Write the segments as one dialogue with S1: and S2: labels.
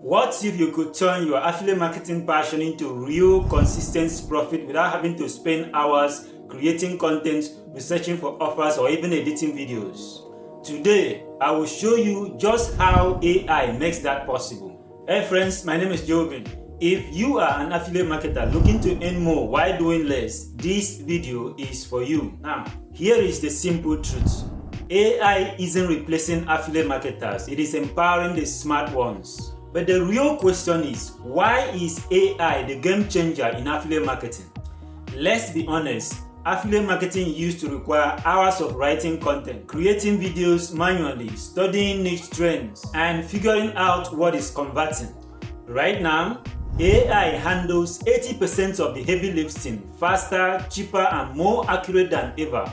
S1: What if you could turn your affiliate marketing passion into real consistent profit without having to spend hours creating content, researching for offers, or even editing videos? Today, I will show you just how AI makes that possible. Hey friends, my name is Jovin. If you are an affiliate marketer looking to earn more while doing less, this video is for you. Now, here is the simple truth. AI isn't replacing affiliate marketers, it is empowering the smart ones. But the real question is, why is AI the game changer in affiliate marketing? Let's be honest, affiliate marketing used to require hours of writing content, creating videos manually, studying niche trends, and figuring out what is converting. Right now, AI handles 80% of the heavy lifting faster, cheaper, and more accurate than ever.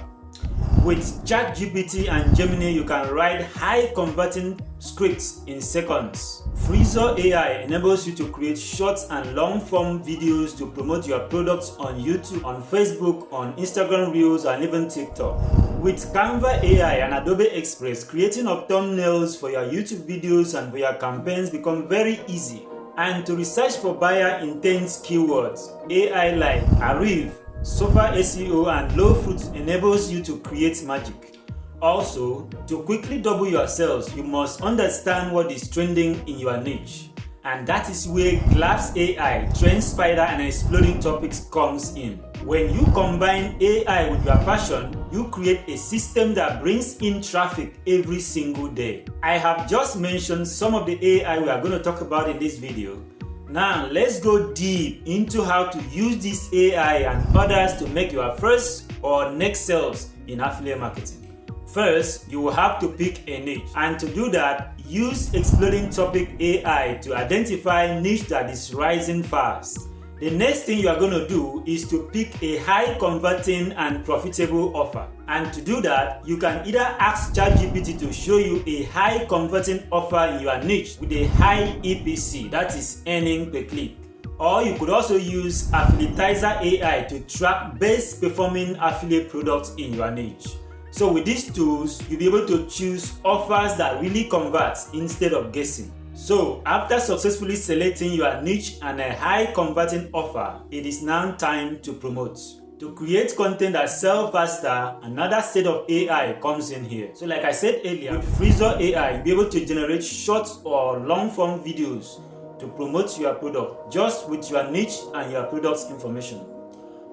S1: With ChatGPT and Gemini, you can write high-converting scripts in seconds. Freezur AI enables you to create short and long-form videos to promote your products on YouTube, on Facebook, on Instagram Reels, and even TikTok. With Canva AI and Adobe Express, creating of thumbnails for your YouTube videos and for your campaigns become very easy. And to research for buyer intent keywords, AI like Arif, Sofa SEO, and Low Fruit enables you to create magic. Also, to quickly double your sales, you must understand what is trending in your niche. And that is where Claude AI, Trend Spider, and Exploding Topics comes in. When you combine AI with your passion, you create a system that brings in traffic every single day. I have just mentioned some of the AI we are going to talk about in this video. Now let's go deep into how to use this AI and others to make your first or next sales in affiliate marketing. First, you will have to pick a niche, and to do that, use Exploding Topic AI to identify niche that is rising fast. The next thing you are going to do is to pick a high converting and profitable offer. And to do that, you can either ask ChatGPT to show you a high converting offer in your niche with a high EPC, that is earning per click. Or you could also use Affilitizer AI to track best performing affiliate products in your niche. So with these tools, you'll be able to choose offers that really convert instead of guessing. So after successfully selecting your niche and a high converting offer, it is now time to promote. To create content that sells faster, another set of AI comes in here. So like I said earlier, with Freezur AI, you'll be able to generate short or long form videos to promote your product just with your niche and your product's information.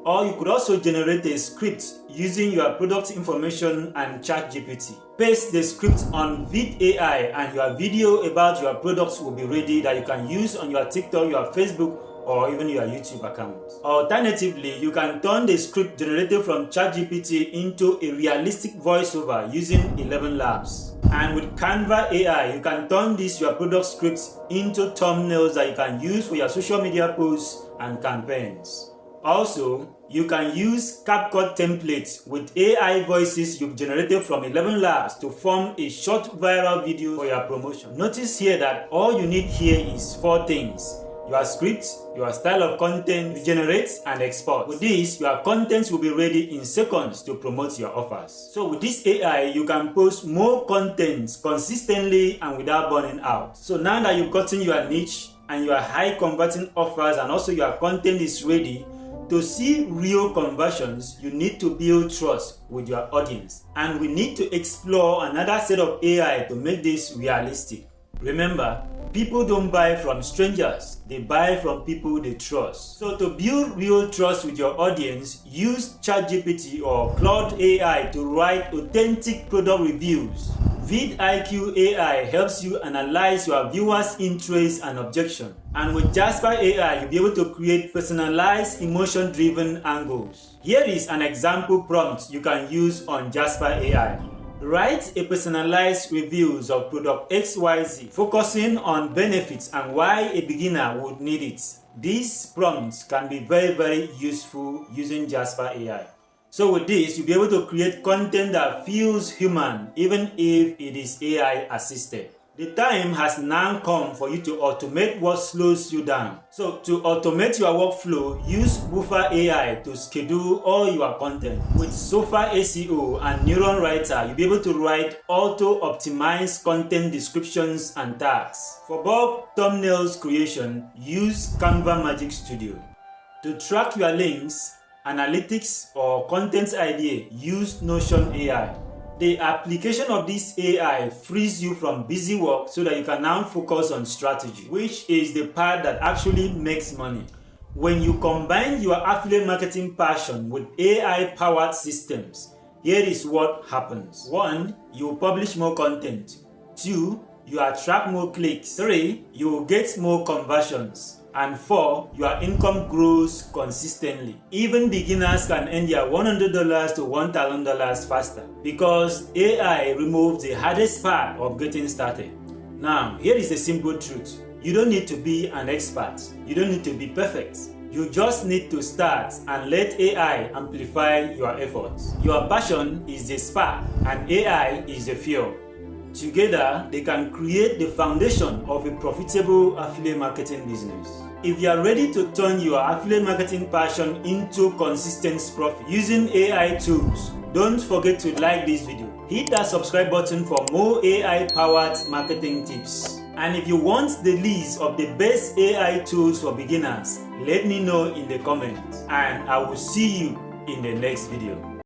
S1: Or you could also generate a script using your product information and ChatGPT. Paste the script on Vid AI and your video about your products will be ready that you can use on your TikTok, your Facebook, or even your YouTube account. Alternatively, you can turn the script generated from ChatGPT into a realistic voiceover using 11 Labs. And with Canva AI, you can turn your product scripts into thumbnails that you can use for your social media posts and campaigns. Also, you can use CapCut templates with AI voices you've generated from 11 Labs to form a short viral video for your promotion. Notice here that all you need here is 4 things: your script, your style of content you generate and export. With this, your content will be ready in seconds to promote your offers. So with this AI, you can post more content consistently and without burning out. So now that you've gotten your niche and your high converting offers and also your content is ready, to see real conversions, you need to build trust with your audience. And we need to explore another set of AI to make this realistic. Remember, people don't buy from strangers, they buy from people they trust. So to build real trust with your audience, use ChatGPT or Claude AI to write authentic product reviews. vidIQ AI helps you analyze your viewers' interests and objections. And with Jasper AI, you'll be able to create personalized, emotion-driven angles. Here is an example prompt you can use on Jasper AI. Write a personalized reviews of product XYZ, focusing on benefits and why a beginner would need it. These prompts can be very useful using Jasper AI. So with this, you'll be able to create content that feels human, even if it is AI assisted. The time has now come for you to automate what slows you down. So to automate your workflow, use Woofer AI to schedule all your content. With Sofa SEO and Neuron Writer, you'll be able to write auto-optimized content descriptions and tags. For bulk thumbnails creation, use Canva Magic Studio. To track your links, analytics, or content idea, use Notion AI. The application of this AI frees you from busy work so that you can now focus on strategy, which is the part that actually makes money. When you combine your affiliate marketing passion with AI-powered systems, here is what happens. 1. You publish more content. 2. You attract more clicks. 3. You get more conversions. And 4. Your income grows consistently. Even beginners can earn their $100 to $1,000 faster because AI removes the hardest part of getting started. Now, here is the simple truth. You don't need to be an expert. You don't need to be perfect. You just need to start and let AI amplify your efforts. Your passion is the spark and AI is the fuel. Together, they can create the foundation of a profitable affiliate marketing business. If you are ready to turn your affiliate marketing passion into consistent profit using AI tools, don't forget to like this video. Hit that subscribe button for more AI-powered marketing tips. And if you want the list of the best AI tools for beginners, let me know in the comments. And I will see you in the next video.